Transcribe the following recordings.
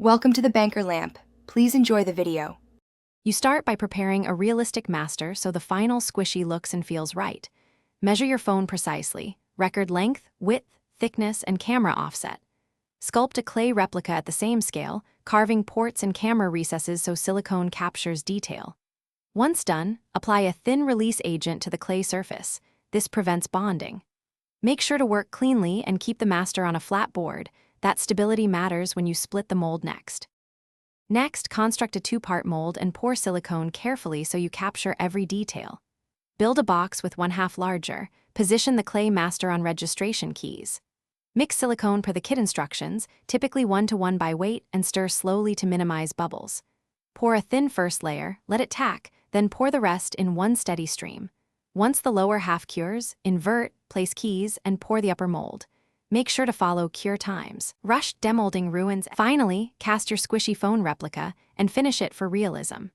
Welcome to the Banker Lamp. Please enjoy the video. You start by preparing a realistic master so the final squishy looks and feels right. Measure your phone precisely, record length, width, thickness, and camera offset. Sculpt a clay replica at the same scale, carving ports and camera recesses so silicone captures detail. Once done, apply a thin release agent to the clay surface. This prevents bonding. Make sure to work cleanly and keep the master on a flat board. That stability matters when you split the mold next. Next, construct a two-part mold and pour silicone carefully so you capture every detail. Build a box with 1/2 larger. Position the clay master on registration keys. Mix silicone per the kit instructions, typically 1:1 by weight, and stir slowly to minimize bubbles. Pour a thin first layer, let it tack, then pour the rest in one steady stream. Once the lower half cures, invert, place keys, and pour the upper mold. Make sure to follow cure times. Rushed demolding ruins. Finally, cast your squishy phone replica and finish it for realism.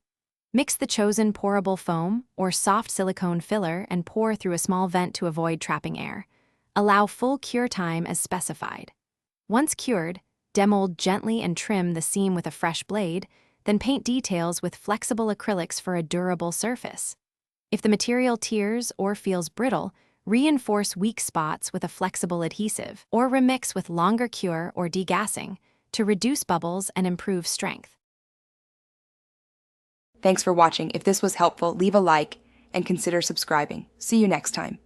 Mix the chosen pourable foam or soft silicone filler and pour through a small vent to avoid trapping air. Allow full cure time as specified. Once cured, demold gently and trim the seam with a fresh blade, then paint details with flexible acrylics for a durable surface. If the material tears or feels brittle, reinforce weak spots with a flexible adhesive, or remix with longer cure or degassing to reduce bubbles and improve strength. Thanks for watching. If this was helpful, leave a like and consider subscribing. See you next time.